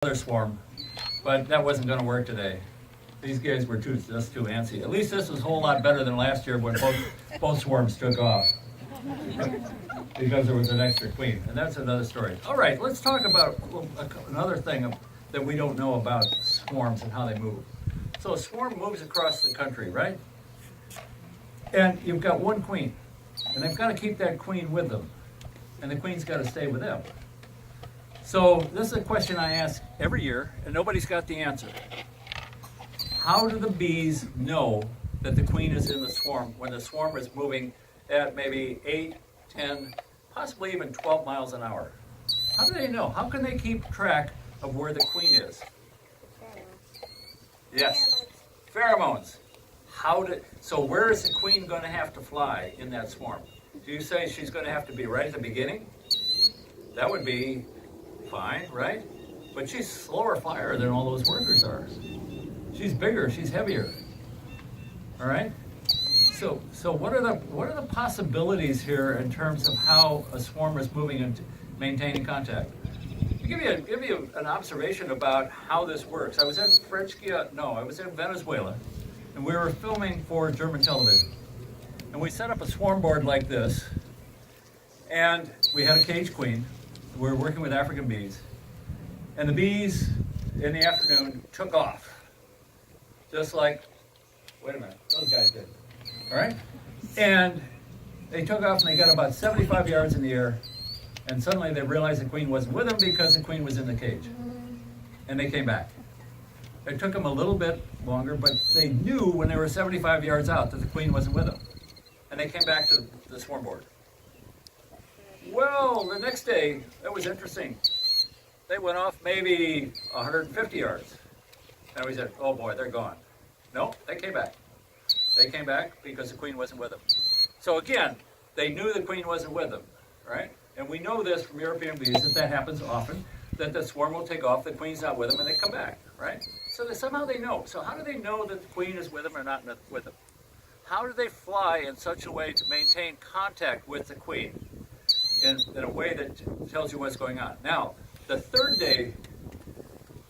Another swarm, but that wasn't going to work today. These guys were just too antsy. At least this was a whole lot better than last year when both swarms took off because there was an extra queen, and that's another story. All right, let's talk about another thing that we don't know about swarms and how they move. So a swarm moves across the country, right? And you've got one queen, and they've got to keep that queen with them, and the queen's got to stay with them. So this is a question I ask every year, and nobody's got the answer. How do the bees know that the queen is in the swarm when the swarm is moving at maybe 8, 10, possibly even 12 miles an hour? How do they know? How can they keep track of where the queen is? Yes, pheromones. So where is the queen going to have to fly in that swarm? Do you say she's going to have to be right at the beginning? That would be fine, right? But she's a slower flyer than all those workers are. She's bigger, she's heavier. All right? So what are the possibilities here in terms of how a swarm is moving and maintaining contact? To give you an observation about how this works. I was in Venezuela, and we were filming for German television. And we set up a swarm board like this, and we had a cage queen. We were working with African bees, and the bees in the afternoon took off, just like, wait a minute, those guys did, all right? And they took off, and they got about 75 yards in the air, and suddenly they realized the queen wasn't with them because the queen was in the cage, and they came back. It took them a little bit longer, but they knew when they were 75 yards out that the queen wasn't with them, and they came back to the swarm board. Well, the next day, that was interesting. They went off maybe 150 yards. And we said, oh boy, they're gone. No, they came back. They came back because the queen wasn't with them. So again, they knew the queen wasn't with them, right? And we know this from European bees, that happens often, that the swarm will take off, the queen's not with them, and they come back, right? So somehow they know. So how do they know that the queen is with them or not with them? How do they fly in such a way to maintain contact with the queen? In a way that tells you what's going on. Now, the third day,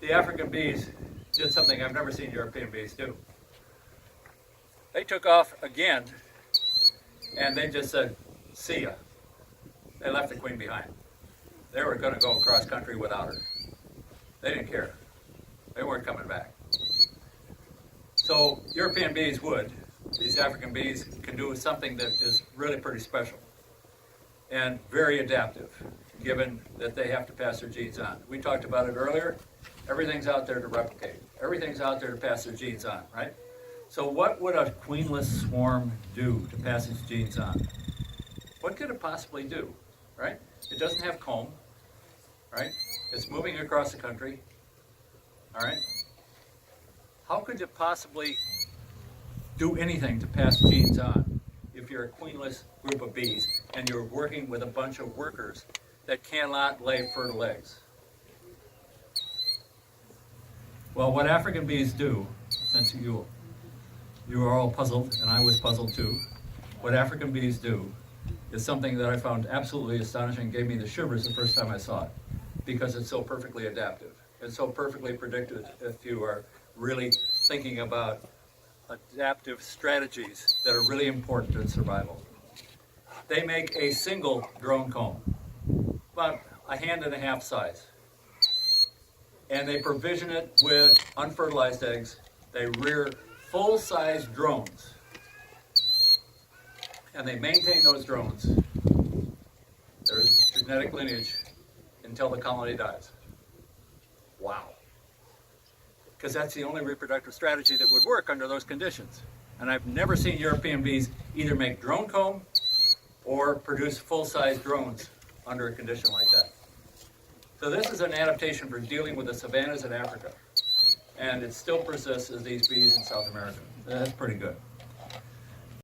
the African bees did something I've never seen European bees do. They took off again, and they just said, see ya. They left the queen behind. They were going to go across country without her. They didn't care. They weren't coming back. So European bees would. These African bees can do something that is really pretty special and very adaptive, given that they have to pass their genes on. We talked about it earlier. Everything's out there to replicate. Everything's out there to pass their genes on, right? So what would a queenless swarm do to pass its genes on? What could it possibly do, right? It doesn't have comb, right? It's moving across the country, all right? How could it possibly do anything to pass genes on if you're a queenless group of bees and you're working with a bunch of workers that cannot lay fertile eggs? Well, what African bees do, since you are all puzzled, and I was puzzled too, what African bees do is something that I found absolutely astonishing, gave me the shivers the first time I saw it, because it's so perfectly adaptive. It's so perfectly predictive if you are really thinking about adaptive strategies that are really important in survival. They make a single drone comb, about a hand and a half size. And they provision it with unfertilized eggs. They rear full-size drones. And they maintain those drones, their genetic lineage, until the colony dies. Wow. Because that's the only reproductive strategy that would work under those conditions. And I've never seen European bees either make drone comb or produce full-size drones under a condition like that. So this is an adaptation for dealing with the savannas in Africa. And it still persists as these bees in South America. That's pretty good.